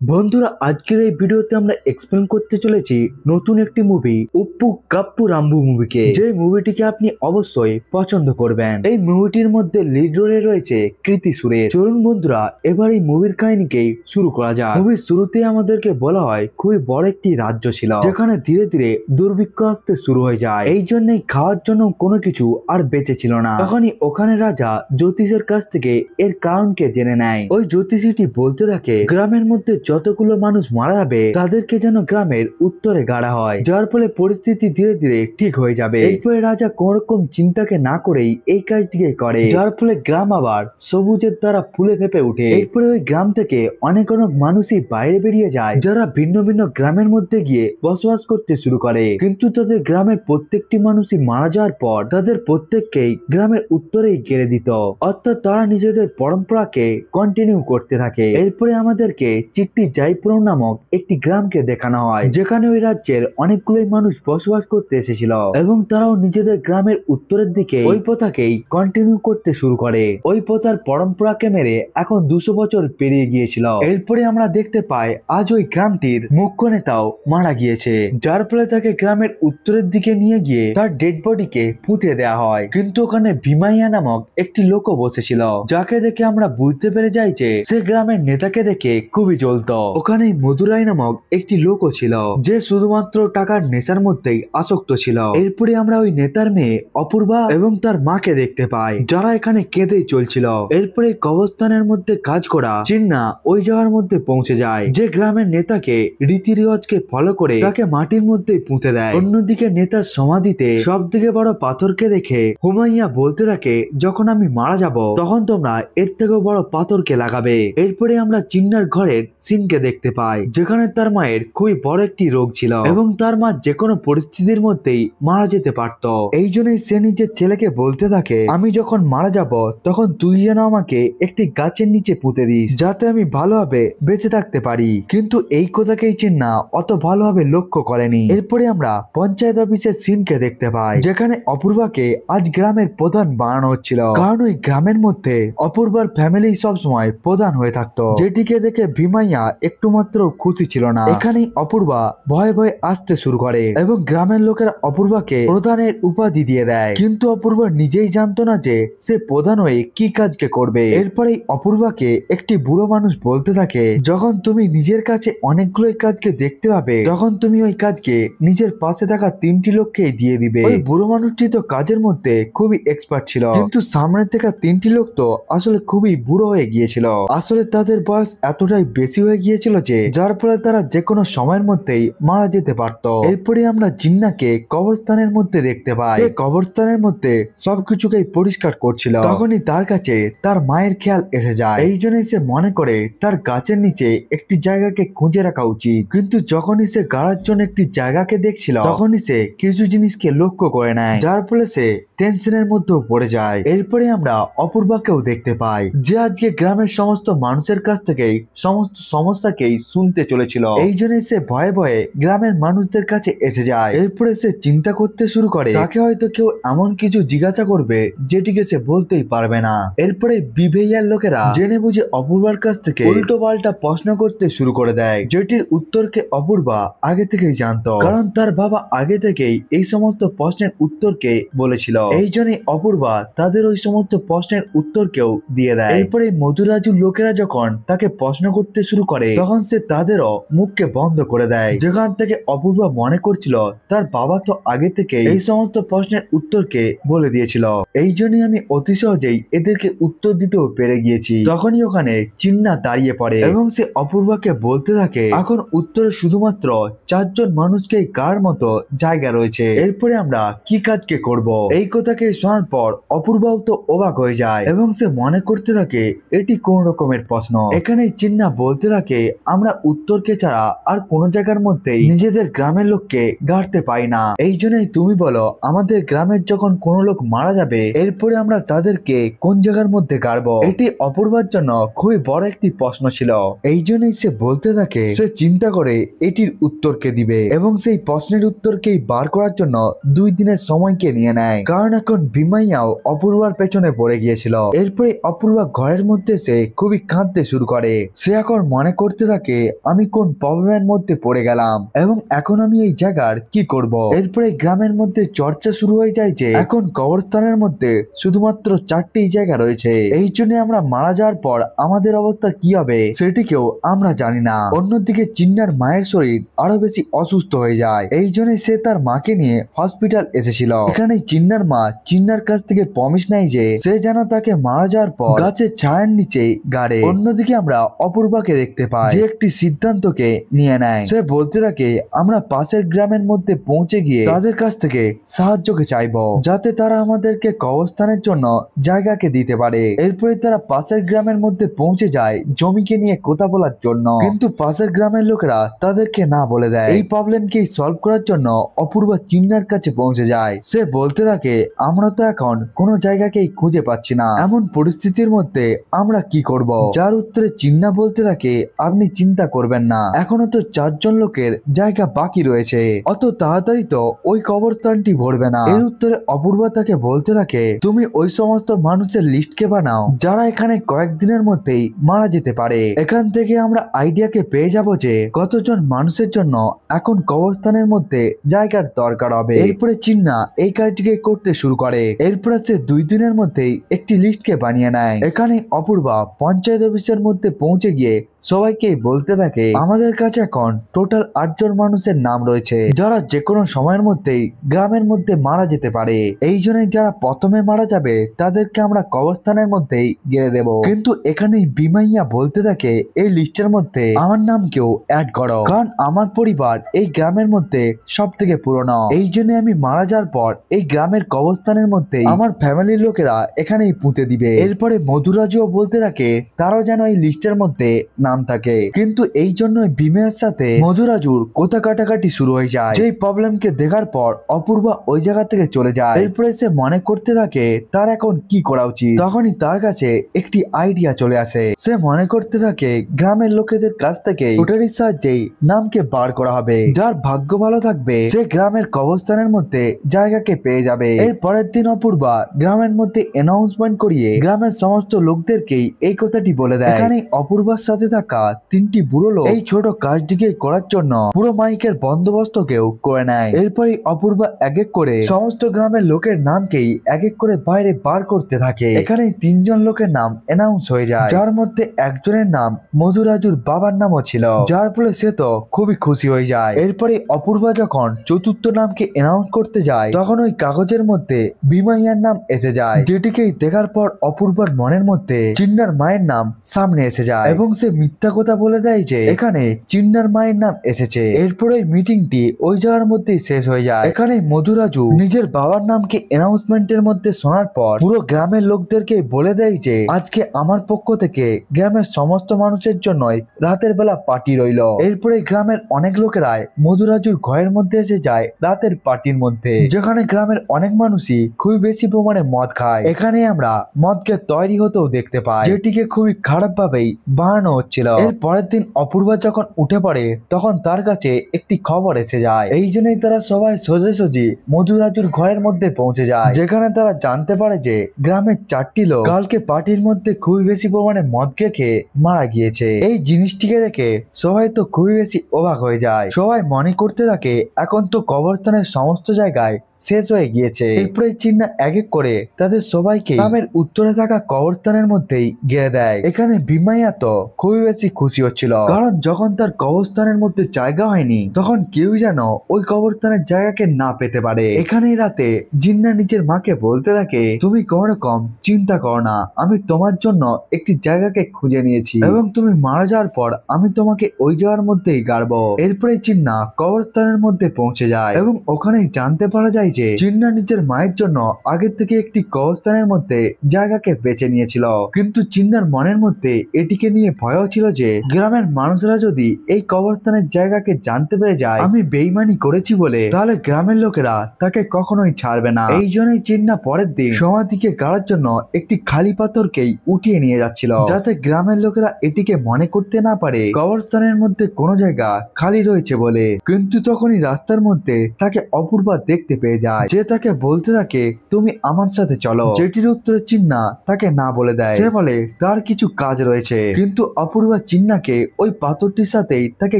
বন্ধুরা, আজকের এই ভিডিওতে আমরা এক্সপ্লেন করতে চলেছি নতুন একটি মুভি উপ্পু কাপ্পু রাম্বু মুভিকে, যে মুভিটিকে আপনি অবশ্যই পছন্দ করবেন। এই মুভিটির মধ্যে লিড রোলে রয়েছে কৃতি সুরেশ। চলুন বন্ধুরা, এবার এই মুভির কাহিনীকে শুরু করা যাক। মুভির শুরুতে আমাদেরকে বলা হয় খুবই বড় একটি রাজ্য ছিল, যেখানে ধীরে ধীরে দুর্ভিক্ষ আসতে শুরু হয়ে যায়। এই জন্যই খাওয়ার জন্য কোনো কিছু আর বেঁচে ছিল না। তখনই ওখানে রাজা জ্যোতিষের কাছ থেকে এর কারণকে জেনে নেয়। ওই জ্যোতিষীটি বলতে থাকে গ্রামের মধ্যে যতগুলো মানুষ মারা যাবে তাদেরকে যেন গ্রামের উত্তরে গাড়া হয়, যার ফলে পরিস্থিতি ধীরে ধীরে ঠিক হয়ে যাবে। এরপরে রাজা কোন রকম চিন্তাকে না করেই এই কাজটিকে করে, যার ফলে গ্রাম আবার সবুজের দ্বারা ফুলে ফেপে উঠে। এরপরে ওই গ্রাম থেকে অনেক অনেক মানুষই বাইরে বেরিয়ে যায়, যারা ভিন্ন ভিন্ন গ্রামের মধ্যে গিয়ে বসবাস করতে শুরু করে। কিন্তু তাদের গ্রামের প্রত্যেকটি মানুষই মারা যাওয়ার পর তাদের প্রত্যেককেই গ্রামের উত্তরেই গেড়ে দিত, অর্থাৎ তারা নিজেদের পরম্পরাকে কন্টিনিউ করতে থাকে। এরপরে আমাদেরকে চিট্টি জয়পুর নামক একটি গ্রামকে দেখানো হয়, যেখানে ওই রাজ্যের অনেকগুলোই মানুষ বসবাস করতে এসেছিল এবং তারাও নিজেদের গ্রামের উত্তরের দিকে ওই প্রথাকেই কন্টিনিউ করতে শুরু করে। ওই প্রথার পরম্পরাকে মেরে এখন 200 বছর পেরিয়ে গিয়েছিল। এরপরে আমরা দেখতে পাই আজ ওই গ্রামটির মুখ্য নেতাও মারা গিয়েছে, যার ফলে তাকে গ্রামের উত্তরের দিকে নিয়ে গিয়ে তার ডেড বডিকে পুঁতে দেওয়া হয়। কিন্তু ওখানে ভীমাইয়া নামক একটি লোকও বসেছিল, যাকে দেখে আমরা বুঝতে পেরে যাই যে সে গ্রামের নেতাকে দেখে খুবই জ্বলতো। ওখানে মধুরাই নামক একটি লোকও ছিল, যে শুধুমাত্র টাকার নেশার মধ্যেই আসক্ত ছিল। এরপরে আমরা ওই নেতার মেয়ে অপূর্বা এবং তার মাকে দেখতে পাই, যারা এখানে কেঁদেই চলছিল। এরপরে কবরস্থানের মধ্যে কাজ করা চিন্না ওই জায়গার মধ্যে পৌঁছে যায়, যে গ্রামের নেতাকে রীতি রেওয়াজকে ফলো করে তাকে মাটির মধ্যে পুঁতে দেয়। অন্যদিকে নেতার সমাধিতে সব থেকে বড় পাথরকে দেখে হুমাইয়া বলতে থাকে, যখন আমি মারা যাব তখন তোমরা এর থেকেও বড় পাথরকে লাগাবে। এরপরে আমরা চিন্নার ঘরের সিনকে দেখতে পাই, যেখানে তার মায়ের খুবই বড় একটি রোগ ছিল এবং তার মা যে কোনো পরিস্থিতির মধ্যেই মারা যেতে পারত। এই জন্যই সে নিজের ছেলেকে বলতে থাকে, আমি যখন মারা যাব তখন তুই যেন আমাকে একটি গাছের নিচে পুঁতে দিস, যাতে আমি ভালোভাবে বেঁচে থাকতে পারি। কিন্তু এই কথাকেই চিন্না অত ভালোভাবে লক্ষ্য করেনি। এরপরে আমরা পঞ্চায়েত অফিসের সিনকে দেখতে পাই, যেখানে অপূর্বাকে আজ গ্রামের প্রধান বানানো হচ্ছিল, কারণ ওই গ্রামের মধ্যে অপূর্বার ফ্যামিলি সবসময় প্রধান হয়ে থাকতো, যেটিকে দেখে ভীমাইয়া একটু মাত্র খুশি ছিল না। এখানেই অপূর্বা ভয়ে ভয়ে আসতে শুরু করে এবং গ্রামের লোকেরা অপূর্বাকে প্রধানের উপাধি দিয়ে দেয়, কিন্তু অপূর্বা নিজেই জানতো না যে সে প্রধান হয়ে কি কাজকে করবে। এরপরেই অপূর্বাকে একটি বুড়ো মানুষ বলতে থাকে, যখন তুমি নিজের কাছে অনেকগুলো কাজকে দেখতে পাবে তখন তুমি ওই কাজকে নিজের পাশে থাকা 3টি লোককে দিয়ে দিবে। ওই বুড়ো মানুষটি তো কাজের মধ্যে খুবই এক্সপার্ট ছিল, কিন্তু সামনে থেকে 3টি লোক তো আসলে খুবই বুড়ো হয়ে গিয়েছিল। আসলে তাদের বয়স এতটাই বেশি হয়ে গিয়েছিল যে যার ফলে তারা যে কোনো সময়ের মধ্যেই মারা যেতে পারত। এরপরে আমরা জিন্নাকে কবরস্থানের মধ্যে দেখতে পাই, কবরস্থানের মধ্যে সবকিছুকে পরিষ্কার করছিল। তখনই তার কাছে তার মায়ের খেয়াল এসে যায়। এই জন্যই সে মনে করে তার গাছের নিচে একটি জায়গাকে খুঁজে রাখা উচিত। কিন্তু যখনই সে গাড়ার জন্য একটি জায়গাকে দেখছিল তখনই সে কিছু জিনিসকে লক্ষ্য করে নেয়, যার ফলে সে টেনশনের মধ্যে পড়ে যায়। এরপরে আমরা অপূর্বাকেও দেখতে পাই, যে আজকে গ্রামের সমস্ত মানুষের কাছ থেকেই সমস্ত সমস্যাকেই শুনতে চলেছিল। এই জন্য সে ভয়ে ভয়ে গ্রামের মানুষদের কাছে এসে যায়। এরপরে সে চিন্তা করতে শুরু করে তাকে হয়তো কেউ এমন কিছু জিজ্ঞাসা করবে যেটিকে সে বলতেই পারবে না। এরপরে বিভেইয়ার লোকেরা জেনে বুঝে অপূর্বার কাছ থেকে উল্টো পাল্টা প্রশ্ন করতে শুরু করে দেয়, যেটির উত্তরকে অপূর্বা আগে থেকেই জানতো, কারণ তার বাবা আগে থেকেই এই সমস্ত প্রশ্নের উত্তরকে বলেছিল। এই জন্যই অপূর্বা তাদের ওই সমস্ত প্রশ্নের উত্তরকেও দিয়ে দেয়। এরপরে মধুরাজুর লোকেরা যখন তাকে প্রশ্ন করতে শুরু করে তখন সে তাদেরও মুখকে বন্ধ করে দেয়, যেখান থেকে অপূর্বা মনে করছিল তার বাবা তো আগে থেকে এই সমস্ত প্রশ্নের উত্তরকে বলে দিয়েছিল। এই জন্যই আমি অতি সহজেই এদেরকে উত্তর দিতেও পেরে গিয়েছি। তখনই ওখানে চিন্না দাঁড়িয়ে পড়ে এবং সে অপূর্বাকে বলতে থাকে, এখন উত্তরে শুধুমাত্র 4জন মানুষকেই কার মতো জায়গা রয়েছে, এরপরে আমরা কি কাজকে করব। এই কথাকে শোনার পর অপূর্বাও তো অবাক হয়ে যায় এবং সে মনে করতে থাকে এটি কোন রকমের প্রশ্ন। এখানে চিন্না বলতে থাকে, আমরা উত্তরকে ছাড়া আর কোন জায়গার মধ্যেই নিজেদের গ্রামের লোককে গাড়তে পাই না। এই জন্যই তুমি বলো, আমাদের গ্রামের যখন কোন লোক মারা যাবে এরপরে আমরা তাদেরকে কোন জায়গার মধ্যে গাড়বো। এটি অপূর্বার জন্য খুবই বড় একটি প্রশ্ন ছিল। এই জন্যই সে বলতে থাকে সে চিন্তা করে এটির উত্তরকে দিবে এবং সেই প্রশ্নের উত্তরকেই বার করার জন্য 2 দিনের সময়কে নিয়ে নেয়, কারণ এখন ভীমাইয়াও অপূর্বার পেছনে পড়ে গিয়েছিল। এরপরে অপূর্বা ঘরের মধ্যে সে খুবই কাঁদতে শুরু করে। সে এখন মনে মনে করতে থাকে আমি কোন প্রবলেমের মধ্যে পড়ে গেলাম এবং এখন আমি এই জায়গার কি করব। এরপরে গ্রামের মধ্যে চর্চা শুরু হয়ে যায় যে এখন কবরস্থানের মধ্যে শুধুমাত্র 4টি জায়গা রয়েছে, এই জন্য আমরা মারা যাওয়ার পর আমাদের অবস্থা কি হবে সেটিকেও আমরা জানি না। অন্যদিকে চিন্নার মায়ের শরীর আরো বেশি অসুস্থ হয়ে যায়, এই জন্য সে তার মাকে নিয়ে হসপিটাল এসেছিল। এখানে চিন্নার মা চিন্নার কাছ থেকে প্রমিস নেয় যে সে যেন তাকে মারা যাওয়ার পর গাছের ছায়ার নিচে গাড়ে। অন্যদিকে আমরা অপূর্বাকে দেখতে পাই যে একটি সিদ্ধান্তকে নিয়ে নেয়। সে বলতে থাকে আমরা পাশের গ্রামের মধ্যে পৌঁছে গিয়ে তাদের কাছ থেকে সাহায্যকে চাইবো যাতে তারা আমাদেরকে কবরস্থানের জন্য জায়গাকে দিতে পারে। এরপরে তারা পাশের গ্রামের মধ্যে পৌঁছে যায় জমিকে নিয়ে কথা বলার জন্য, কিন্তু পাশের গ্রামের লোকেরা তাদেরকে না বলে দেয়। এই প্রবলেমকে সলভ করার জন্য অপূর্বা চিন্নার কাছে পৌঁছে যায়। সে বলতে থাকে আমরা তো এখন কোনো জায়গাকেই খুঁজে পাচ্ছি না, এমন পরিস্থিতির মধ্যে আমরা কি করব। যার উত্তরে চিন্না বলতে থাকে আপনি চিন্তা করবেন না, এখনো তো 4জন লোকের জায়গা বাকি রয়েছে, অত তাড়াতাড়ি তো ওই কবরস্থানটি ভরবে না। এর উত্তরে অপূর্বা তাকে বলতে থাকে তুমি ওই সমস্ত মানুষের লিস্টকে বানাও যারা এখানে কয়েকদিনের মধ্যেই মারা যেতে পারে। এখান থেকে আমরা আইডিয়াকে পেয়ে যাব যে কতজন মানুষের জন্য এখন কবরস্থানের মধ্যে জায়গার দরকার হবে। এরপরে চিন্না এই কাজটিকে করতে শুরু করে। এরপরে সে 2 দিনের মধ্যেই একটি লিস্টকে বানিয়ে নেয়। এখানে অপূর্বা পঞ্চায়েত অফিসের মধ্যে পৌঁছে গিয়ে সবাইকে বলতে থাকে আমাদের কাছে এখন টোটাল 8জন মানুষের নাম রয়েছে যারা যে কোনো সময়ের মধ্যেই গ্রামের মধ্যে মারা যেতে পারে, এই জন্যই যারা প্রথমে মারা যাবে তাদেরকে আমরা কবরস্থানের মধ্যেই গেড়ে দেব। কিন্তু এখানে বিমাইয়া বলতে থাকে এই লিস্টের মধ্যে আমার নামকেও অ্যাড করো, কারণ আমার পরিবার এই গ্রামের মধ্যে সব থেকে পুরনো, এই জন্য আমি মারা যাওয়ার পর এই গ্রামের কবরস্থানের মধ্যে আমার ফ্যামিলির লোকেরা এখানেই পুঁতে দিবে। এরপরে মধুরাজও বলতে থাকে তারাও যেন এই লিস্টের মধ্যে নাম থাকে, কিন্তু এই জন্য ভীমের সাথে মধুরাজুর কথা কাটাকাটি শুরু হয়ে যায়। যেই প্রবলেমকে দেখার পর অপূর্বা ওই জায়গা থেকে চলে যায়। এরপরে সে মনে করতে থাকে তার এখন কি করা উচিত। তখনই তার কাছে একটি আইডিয়া চলে আসে। সে মনে করতে থাকে গ্রামের লোকেদের কাছ থেকে লটারির সাহায্যেই নামকে বার করা হবে, যার ভাগ্য ভালো থাকবে সে গ্রামের কবরস্থানের মধ্যে জায়গাকে পেয়ে যাবে। এর পরের দিন অপূর্বা গ্রামের মধ্যে অ্যানাউন্সমেন্ট করিয়ে গ্রামের সমস্ত লোকদেরকেই এই কথাটি বলে দেয়। এখানে অপূর্বার সাথে থাকা 3টি বুড়ো লোক এই ছোট কাজটিকে করার জন্য পুরো মাইকের বন্দোবস্তকেও করে নেয়। এরপরে অপূর্বা এক এক করে সমস্ত গ্রামের লোকের নামকেই এক এক করে বাইরে বার করতে থাকে। এখানে 3জন লোকের নাম অ্যানাউন্স হয়ে যায়, যার মধ্যে একজনের নাম মধুরাজুর বাবার নামও ছিল, যার ফলে সে তো খুবই খুশি হয়ে যায়। এরপরে অপূর্বা যখন 4র্থ নামকে অ্যানাউন্স করতে যায় তখন ওই কাগজের মধ্যে বিমাইয়ার নাম এসে যায়, যেটিকেই দেখার পর অপূর্বার মনের মধ্যে চিন্নার মায়ের নাম সামনে এসে যায় এবং সে মিথ্যা কথা বলে দেয় যে এখানে চিন্নার মায়ের নাম এসেছে। এরপরে মিটিংটি ওই জায়গার মধ্যেই শেষ হয়ে যায়। এখানে মধুরাজু নিজের বাবার নামকে অ্যানাউন্সমেন্টের মধ্যে শোনার পর পুরো গ্রামের লোকদেরকে বলে দেয় যে আজকে আমার পক্ষ থেকে গ্রামের সমস্ত মানুষের জন্যই রাতের বেলা পার্টি রইল। এরপরে গ্রামের অনেক লোকেরাই মধুরাজুর ঘরের মধ্যে এসে যায় রাতের পার্টির মধ্যে, যেখানে গ্রামের অনেক মানুষই খুবই বেশি পরিমাণে মদ খায়। এখানে আমরা মদকে তৈরি হতেও দেখতে পাই, যেটিকে খুবই খারাপ ভাবেই বানানো হচ্ছিল। এর পরের দিন অপূর্বা যখন উঠে পড়ে তখন তার কাছে একটি খবর এসে যায়। এই জন্যই তারা সবাই সোজাসুজি মধুরাজুর ঘরের মধ্যে পৌঁছে যায়, যেখানে তারা জানতে পারে যে গ্রামের 4টি লোক কালকে পার্টির মধ্যে খুবই বেশি পরিমাণে মদ খেয়ে মারা গিয়েছে। এই জিনিসটিকে দেখে সবাই তো খুবই বেশি অবাক হয়ে যায়। সবাই মনে করতে থাকে এখন তো কবরস্থানের সমস্ত জায়গায় শেষ হয়ে গিয়েছে। এরপরে চিন্না এক এক করে তাদের সবাইকে গ্রামের উত্তরে থাকা কবরস্থানের মধ্যেই গেড়ে দেয়। এখানে বিমাইয়া তো খুবই বেশি খুশি হচ্ছিল, কারণ যখন তার কবরস্থানের মধ্যে জায়গা হয়নি তখন কেউ যেন ওই কবরস্থানের জায়গাকে না পেতে পারে। এখানেই রাতে জিন্না নিজের মাকে বলতে থাকে তুমি কোন রকম চিন্তা করো না, আমি তোমার জন্য একটি জায়গাকে খুঁজে নিয়েছি এবং তুমি মারা যাওয়ার পর আমি তোমাকে ওই জায়গার মধ্যেই গাড়বো। এরপরে চিন্না কবরস্থানের মধ্যে পৌঁছে যায় এবং ওখানেই জানতে পারা যায় যে চিন্না নিজের মায়ের জন্য আগের থেকে একটি কবরস্থানের মধ্যে জায়গাকে বেছে নিয়েছিল, কিন্তু চিন্নার মনের মধ্যে এটিকে নিয়ে ভয়ও ছিল যে গ্রামের মানুষরা যদি এই কবরস্থানের জায়গাকে জানতে পেরে যায় আমি বেইমানি করেছি বলে, তাহলে গ্রামের লোকেরা তাকে কখনোই ছাড়বে না। এই জন্যই চিন্না পরের দিন সমাধিকে গাড়ার জন্য একটি খালি পাথরকেই উঠিয়ে নিয়ে যাচ্ছিল, যাতে গ্রামের লোকেরা এটিকে মনে করতে না পারে কবরস্থানের মধ্যে কোনো জায়গা খালি রয়েছে বলে। কিন্তু তখনই রাস্তার মধ্যে তাকে অপূর্বা দেখতে পেয়ে যায়। যে তাকে বলতে থাকে তুমি আমার সাথে চলো, যেটির উত্তরে চিন্না তাকে না বলে দেয়। সে বলে তার কিছু কাজ রয়েছে, কিন্তু অপূর্বা চিন্নাকে ওই পাথরটির সাথেই তাকে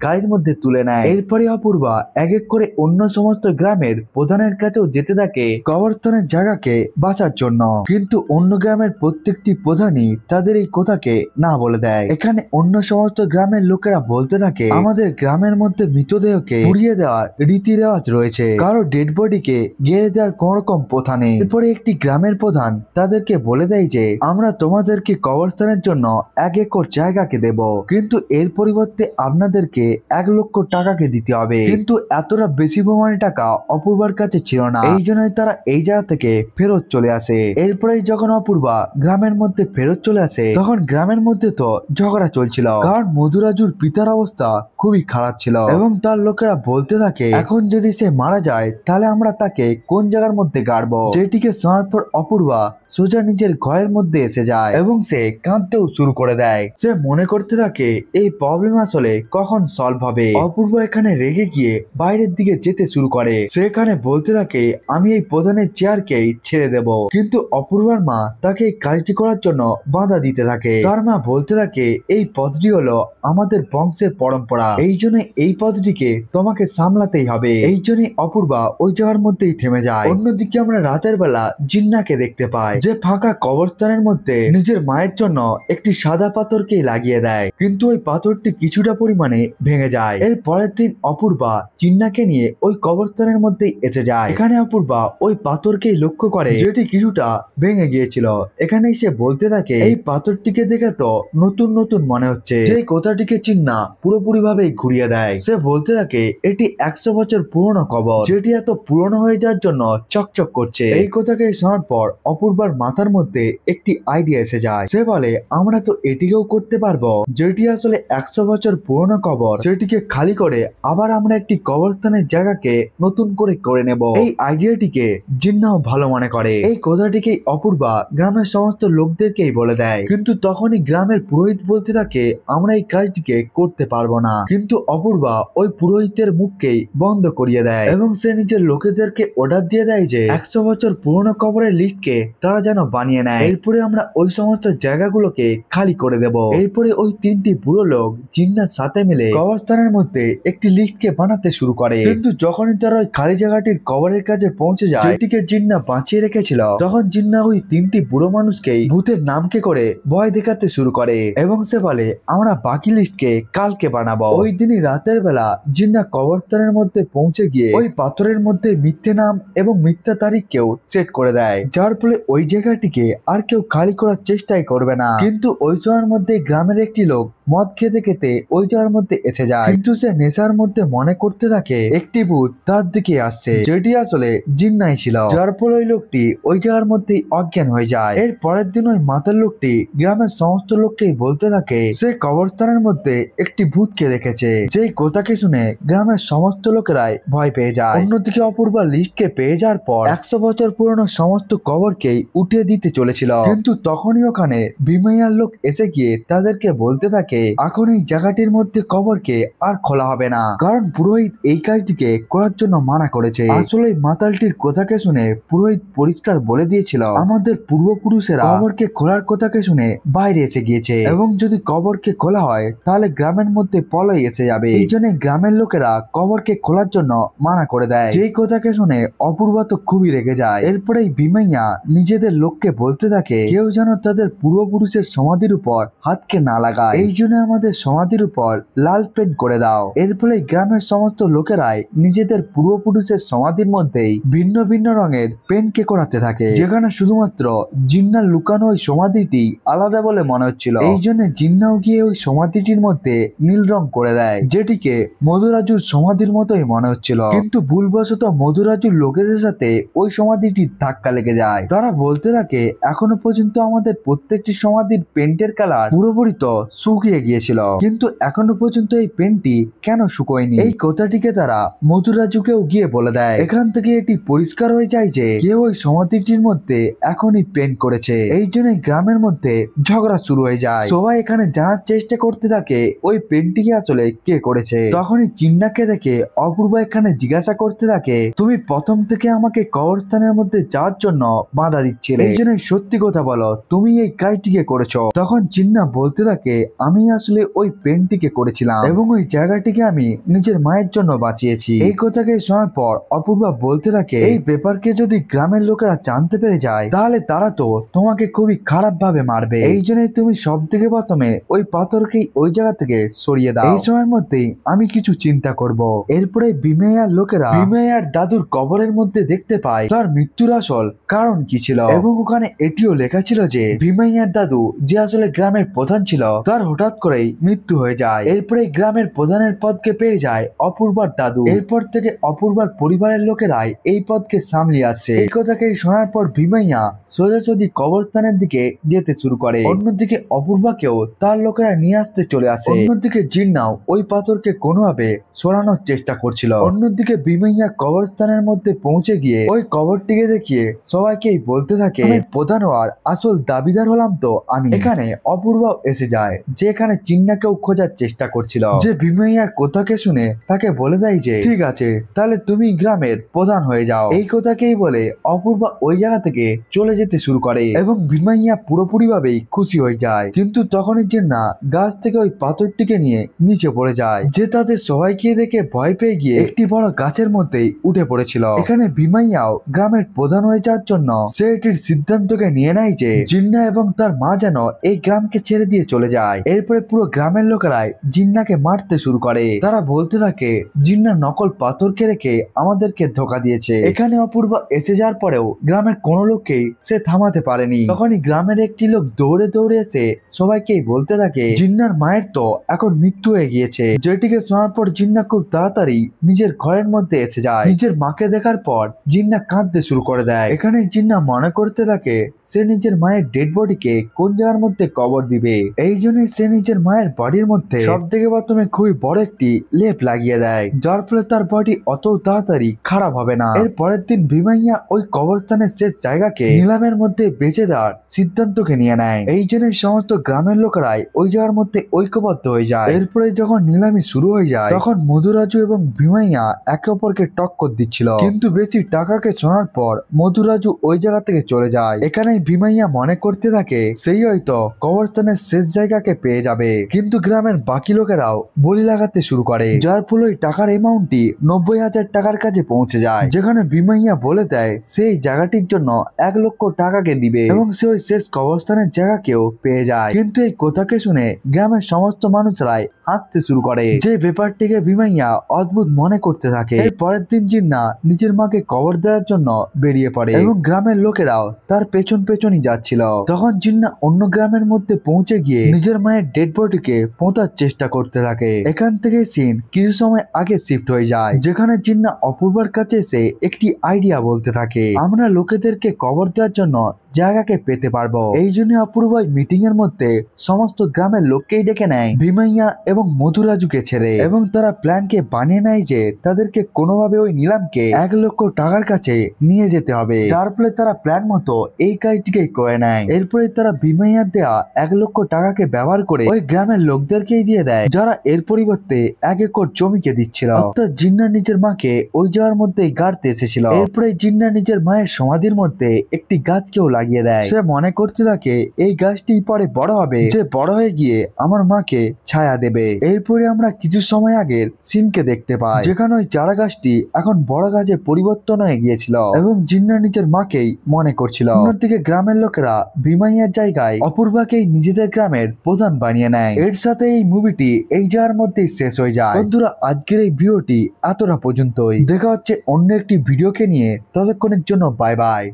গাড়ির মধ্যে তুলে নেয়। এরপরে অপূর্বা এক এক করে অন্য সমস্ত গ্রামের প্রধানের কাছেও যেতে থাকে কবরস্থানের জায়গাকে বাঁচার জন্য, কিন্তু অন্য গ্রামের প্রত্যেকটি প্রধানই তাদের এই কথাকে না বলে দেয়। এখানে অন্য সমস্ত গ্রামের লোকেরা বলতে থাকে আমাদের গ্রামের মধ্যে মৃতদেহকে পুড়িয়ে দেওয়ার রীতি রেওয়াজ রয়েছে, কারো ডেড বডিকে গেড়ে দেওয়ার কোন রকম প্রথা নেই। এরপরে একটি গ্রামের প্রধান তাদেরকে বলে দেয় যে আমরা তোমাদেরকে কবরস্থানের জন্য 1 একর জায়গাকে দেব, কিন্তু এর পরিবর্তে আপনাদেরকে 1 লক্ষ টাকাকে দিতে হবে। কিন্তু এতটা বেশি পরিমাণে টাকা অপূর্বার কাছে ছিল না, এই জন্যই তারা এই জায়গা থেকে ফেরত চলে আসে। এরপরে যখন অপূর্বা গ্রামের মধ্যে ফেরত চলে আসে তখন গ্রামের মধ্যে তো ঝগড়া চলছিল, কারণ মধুরাজুর পিতার অবস্থা খুবই খারাপ ছিল এবং তার লোকেরা বলতে থাকে এখন যদি সে মারা যায় তাহলে আমরা তাকে কোন জায়গার মধ্যে গাড়বো। যেটিকে শোনার পর অপূর্বা সোজা নিজের ঘরের মধ্যে এসে যায় এবং সে কাঁদতেও শুরু করে দেয়। সে মনে করতে থাকে এই প্রবলেম আসলে কখন সলভ হবে। অপূর্বা এখানে রেগে গিয়ে বাইরের দিকে যেতে শুরু করে। সে এখানে বলতে থাকে আমি এই প্রধানের চেয়ারকেই ছেড়ে দেব, কিন্তু অপূর্বার মা তাকে এই কাজটি করার জন্য বাধা দিতে থাকে। তার মা বলতে থাকে এই পদটি হলো আমাদের বংশের পরম্পরা, এই জন্য এই পদটিকে তোমাকে সামলাতেই হবে। এই জন্যই অপূর্বা ওই জায়গার মধ্যেই থেমে যায়। অন্যদিকে আমরা রাতের বেলা জিন্নাকে দেখতে পাই, যে ফাঁকা কবরস্থানের মধ্যে নিজের মায়ের জন্য একটি সাদা পাথরকে লাগিয়ে দেয়, কিন্তু ওই পাথরটি কিছুটা পরিমাণে ভেঙে যায়। এর পরের দিন অপূর্বা জিন্নাকে নিয়ে ওই কবরস্থানের মধ্যেই এসে যায়। এখানে অপূর্বা ওই পাথরকেই লক্ষ্য করে যেটি কিছুটা ভেঙে গিয়েছিল। এখানেই সে বলতে থাকে এই পাথরটিকে দেখে তো নতুন নতুন মনে হচ্ছে, যে কথাটিকে চিন্না পুরোপুরি ভাবে ঘুরিয়ে দেয়। সে বলতে থাকে এটি 100 বছর পুরনো কবর, যেটি এত পুরনো হয়ে যাওয়ার জন্য চকচক করছে। এই কথাকে শোনার পর অপূর্বার মাথার মধ্যে একটি আইডিয়া এসে যায়। সে বলে আমরা তো এটিকেও করতে পারবো, যেটি আসলে 100 বছর পুরনো কবর, সেটিকে খালি করে আবার আমরা একটি কবরস্থানের জায়গাকে নতুন করে নেব। এই আইডিয়াটিকে জিন্নাও ভালো মনে করে। এই কথাটিকেই অপূর্বা গ্রামের সমস্ত লোকদেরকেই বলে দেয়, কিন্তু তখনই গ্রামের পুরোহিত বলতে থাকে আমরা এই কাজটিকে করতে পারবো না। কিন্তু অপূর্বা ওই পুরোহিতের মুখকেই বন্ধ করিয়ে দেয় এবং সে নিজের লোকেদেরকে অর্ডার দিয়ে দেয় যে 100 বছর পুরনো কবরের লিস্টকে তারা যেন বানিয়ে নেয়। এরপরে আমরা ওই সমস্ত জায়গাগুলোকে খালি করে দেব। এরপরে ওই 3টি বুড়ো লোক জিন্নার সাথে মিলে কবরস্থানের মধ্যে একটি লিস্টকে বানাতে শুরু করে, কিন্তু যখনই তারা ওই খালি জায়গাটির কবরের কাছে পৌঁছে যায় যেটিকে জিন্না বাঁচিয়ে রেখেছিল, তখন জিন্না ওই 3টি বুড়ো মানুষকেই ভূতের নামকে করে ভয় দেখাতে শুরু করে এবং সে বলে আমরা বাকি লিস্টকে কালকে বানাবো। ওই দিনই রাতের বেলা জিন্না কবরস্থানের মধ্যে পৌঁছে গিয়ে ওই পাথরের মধ্যে মিথ্যে নাম এবং মিথ্যা তারিখকেও সেট করে দেয়, যার ফলে ওই জায়গাটিকে আর কেউ খালি করার চেষ্টাই করবে না। কিন্তু ওই সময়ের মধ্যে গ্রামের একটি লোক মদ খেতে খেতে ওই জায়গার মধ্যে এসে যায়, কিন্তু সে নেশার মধ্যে মনে করতে থাকে একটি ভূত তার দিকে আসছে, যেটি আসলে জিন্নাই ছিল, যার ফলে ওই লোকটি ওই জায়গার মধ্যেই অজ্ঞান হয়ে যায়। এর পরের দিন ওই মাতাল লোকটি গ্রামের সমস্ত লোককেই বলতে থাকে সে কবরস্থানের মধ্যে একটি ভূতকে দেখেছে। যেই কথাকে শুনে গ্রামের সমস্ত লোকেরাই ভয় পেয়ে যায়। অন্যদিকে অপূর্বা লিস্টকে পেয়ে যাওয়ার পর 100 বছর পুরনো সমস্ত কবরকেই উঠিয়ে দিতে চলেছিল, কিন্তু তখনই ওখানে বিমাইয়ার লোক এসে গিয়ে তাদেরকে বলতে থাকে এখন এই জায়গাটির মধ্যে কবরকে আর খোলা হবে না, কারণ পুরোহিত এই কাজটিকে করার জন্য মানা করেছে। আসলে মাতালটির কথাকে শুনে পুরোহিত পরিষ্কার বলে দিয়েছিল আমাদের পূর্বপুরুষেরা কবরকে খোলার কথাকে শুনে বাইরে এসে গিয়েছে এবং যদি কবরকে খোলা হয় তাহলে গ্রামের মধ্যে প্রলয় এসে যাবে, এই জন্য গ্রামের লোকেরা কবরকে খোলার জন্য মানা করে দেয়। যেই কথাকে শুনে অপূর্বা তো খুবই রেগে যায়। এরপরে বিমাইয়া নিজেদের লোককে বলতে থাকে কেউ যেন তাদের পূর্বপুরুষের সমাধির উপর হাতকে না লাগায়, এই জন্য আমাদের সমাধির উপর লাল পেন্ট করে দাও। এর ফলে গ্রামের সমস্ত লোকেরাই নিজেদের পূর্বপুরুষের সমাধির মধ্যেই ভিন্ন ভিন্ন রঙের পেন্টকে করাতে থাকে, যেখানে শুধুমাত্র জিন্নার লুকানো ওই সমাধিটি আলাদা বলে মনে হচ্ছিল। এই জন্য জিন্নাও গিয়ে ওই সমাধিটির মধ্যে নীল রং করে দেয়, যেটিকে মধুরাজুর সমাধির মতোই মনে হচ্ছিল, কিন্তু ভুলবশত মধুরাজুর লোকেদের সাথে ওই সমাধিটির ধাক্কা লেগে যায়। তারা বলতে থাকে এখনো পর্যন্ত আমাদের প্রত্যেকটি সমাধির পেন্টের কালার পুরোপুরি তো শুকিয়ে শুকিয়ে গিয়েছিল, কিন্তু এখনো পর্যন্ত এই পেনটি কেন শুকোয়নি। এই কথাটিকে তারা মধুরাজুকেও গিয়ে বলে দেয়। এখান থেকে এটি পরিষ্কার হয়ে যায় যে কেউ ওই সমাধিটির মধ্যে এখনই পেন্ট করেছে। এই জন্য গ্রামের মধ্যে ঝগড়া শুরু হয়ে যায়। সবাই এখানে জানার চেষ্টা করতে থাকে ওই পেন্টটিকে আসলে কে করেছে। তখনই চিন্নাকে দেখে অপূর্ব এখানে জিজ্ঞাসা করতে থাকে, তুমি প্রথম থেকে আমাকে কবরস্থানের মধ্যে যাওয়ার জন্য বাধা দিচ্ছিলে, এই জন্য সত্যি কথা বলো, তুমি এই কাজটিকে করেছো। তখন চিন্না বলতে থাকে, আমি আসলে ওই পেন্টটিকে করেছিলাম এবং ওই জায়গাটিকে আমি নিজের মায়ের জন্য বাঁচিয়েছি। এই কথাকে শোনার পর অপূর্বা বলতে থাকে, এই ব্যাপারকে যদি গ্রামের লোকেরা জানতে পেরে যায় তাহলে তারা তো তোমাকে খুবই খারাপ ভাবে মারবে। এই জন্যই তুমি সব থেকে প্রথমে ওই পাথরকে ওই জায়গা থেকে সরিয়ে দাও। এই সময়ের মধ্যেই আমি কিছু চিন্তা করব। এরপরে বিমেয়ার লোকেরা বিমেয়ার দাদুর কবরের মধ্যে দেখতে পায় তার মৃত্যুর আসল কারণ কি ছিল, এবং ওখানে এটিও লেখা ছিল যে বিমেয়ার দাদু যে আসলে গ্রামের প্রধান ছিল তার হঠাৎ করেই মৃত্যু হয়ে যায়। এরপরে গ্রামের প্রধানের পদকে পেয়ে যায় অপূর্বার দাদু। এরপর থেকে অপূর্বার পরিবারের লোকেরাই এই পদকে সামলিয়ে আসছে। এই কথাকে শোনার পর ভীমাইয়া সোজাসুজি কবরস্থানের দিকে যেতে শুরু করে। অন্যদিকে অপূর্বাকেও তার লোকেরা নিয়ে আসতে চলে আসে। অন্যদিকে জিন্নাও ওই পাথরকে কোনোভাবে সরানোর চেষ্টা করছিল। অন্যদিকে ভীমাইয়া কবরস্থানের মধ্যে পৌঁছে গিয়ে ওই কবরটিকে দেখিয়ে সবাইকেই বলতে থাকে, প্রধান হওয়ার আসল দাবিদার হলাম তো আমি। এখানে অপূর্বাও এসে যায়, যে এখানে চিন্নাকেও খোঁজার চেষ্টা করছিল। যে ভীমাইয়ার কথাকে শুনে তাকে বলে দেয় যে ঠিক আছে, তাহলে তুমি গ্রামের প্রধান হয়ে যাও। এই কথাকেই বলে অপূর্বা ওই জায়গা থেকে চলে যেতে শুরু করে এবং ভীমাইয়া পুরোপুরি ভাবেই খুশি হয়ে যায়। কিন্তু তখনই চিন্না গাছ থেকে ওই পাথরটিকে নিয়ে নিচে পড়ে যায়, যে তাদের সবাইকে দেখে ভয় পেয়ে গিয়ে একটি বড় গাছের মধ্যেই উঠে পড়েছিল। এখানে ভীমাইয়াও গ্রামের প্রধান হয়ে যাওয়ার জন্য সে এটির সিদ্ধান্তকে নিয়ে নেয় যে জিন্না এবং তার মা যেন এই গ্রামকে ছেড়ে দিয়ে চলে যায়। এরপরে পুরো গ্রামের লোকেরাই জিন্নাকে মারতে শুরু করে। তারা বলতে থাকে, জিন্না নকল পাথরকে রেখে আমাদেরকে ধোকা দিয়েছে। এখানে অপূর্বা এসে যাওয়ার পরেও গ্রামের কোনো লোককেই সে থামাতে পারেনি। তখনই গ্রামের একটি লোক দৌড়ে দৌড়ে এসে সবাইকেই বলতে থাকে, জিন্নার মায়ের তো এখন মৃত্যু হয়ে গিয়েছে। যেটিকে শোনার পর জিন্না খুব তাড়াতাড়ি নিজের ঘরের মধ্যে এসে যায়। নিজের মাকে দেখার পর জিন্না কাঁদতে শুরু করে দেয়। এখানে জিন্না মনে করতে থাকে সে নিজের মায়ের ডেড বডিকে কোন জায়গার মধ্যে কবর দিবে। এই জন্যই সে নিজের মায়ের বডির মধ্যে সব থেকে প্রথমে খুবই বড় একটি লেপ লাগিয়ে দেয়, যার ফলে তার বডি অত তাড়াতাড়ি খারাপ হবে না। এর পরের দিন ভীমাইয়া ওই কবরস্থানের শেষ জায়গাকে নিলামের মধ্যে বেঁচে দেওয়ার সিদ্ধান্তকে নিয়ে নেয়। এই জন্যই সমস্ত গ্রামের লোকেরাই ওই জায়গার মধ্যে ঐক্যবদ্ধ হয়ে যায়। এরপরে যখন নিলামি শুরু হয়ে যায় তখন মধুরাজু এবং ভীমাইয়া একে অপরকে টক্কর দিচ্ছিল, কিন্তু বেশি টাকাকে শোনার পর মধুরাজু ওই জায়গা থেকে চলে যায়। এখানেই ভীমাইয়া মনে করতে থাকে সেই হয়তো কবরস্থানের শেষ জায়গাকে পেয়ে যাবে, কিন্তু গ্রামের বাকি লোকেরাও বলি লাগাতে শুরু করে, যার ফলে টাকার অ্যামাউন্টটি 90,000 টাকার কাছে পৌঁছে যায়। যেখানে ভীমাইয়া বলে দেয় সেই জায়গাটির জন্য 1 লক্ষ টাকাকে দিবে এবং সে ওই শেষ কবরস্থানের জায়গাকেও পেয়ে যায়। কিন্তু এই কথাকে শুনে গ্রামের সমস্ত মানুষরাই হাসতে শুরু করে, যে ব্যাপারটিকে ভীমাইয়া অদ্ভুত মনে করতে থাকে। এর পরের দিন জিন্না নিজের মাকে কবর দেওয়ার জন্য বেরিয়ে পড়ে এবং গ্রামের লোকেরাও তার পেছন পেছনই যাচ্ছিল। তখন জিন্না অন্য গ্রামের মধ্যে পৌঁছে গিয়ে নিজের মায়ের ডেড বডিকে পোঁতার চেষ্টা করতে থাকে। এখান থেকে সিন কিছু সময় আগে শিফট হয়ে যায়, যেখানে জিন্না অপূর্বার কাছে এসে একটি আইডিয়া বলতে থাকে, আমরা লোকেদেরকে কবর দেওয়ার জন্য জায়গাকে পেতে পারবো। এই জন্য অপূর্ব মিটিং এর মধ্যে সমস্ত গ্রামের লোককেই ডেকে নেয় ভীমাইয়া এবং মধুরাজুকে ছেড়ে, এবং তারা প্ল্যানকে বানিয়ে নেয় যে তাদেরকে কোনোভাবে ওই নিলামকে 1 লক্ষ টাকার কাছে নিয়ে যেতে হবে, যার ফলে তারা প্ল্যান মতো এই কাজটিকেই করে নেয়। এরপরে তারা ভীমাইয়ার দেওয়া 1 লক্ষ টাকাকে ব্যবহার করে ওই গ্রামের লোকদেরকেই দিয়ে দেয়, যারা এর পরিবর্তে 1 একর জমিকে দিচ্ছিল। অর্থাৎ জিন্না নিজের মাকে ওই জায়গার মধ্যে গাড়তে এসেছিল। এরপরে জিন্না নিজের মায়ের সমাধির মধ্যে একটি গাছকেও লাগিয়ে দেয়। সে মনে করতে থাকে এই গাছটি পরে বড় হবে, যে বড় হয়ে গিয়ে আমার মাকে ছায়া দেবে। এরপরে আমরা কিছু সময় আগের সিনকে দেখতে পাই, যেখানে ওই চারা গাছটি এখন বড় গাছে পরিবর্তন হয়ে গিয়েছিল এবং জিন্না নিজের মাকেই মনে করছিল। অন্যদিকে গ্রামের লোকেরা ভীমাইয়ার জায়গায় অপূর্বাকেই নিজেদের গ্রামের প্রধান বানিয়ে নেয়। এর সাথে এই মুভিটি এই জায়গার মধ্যেই শেষ হয়ে যায়। বন্ধুরা, আজকের এই ভিডিওটি এতটা পর্যন্তই। দেখা হচ্ছে অন্য একটি ভিডিওকে নিয়ে, ততক্ষণের জন্য বাই বাই।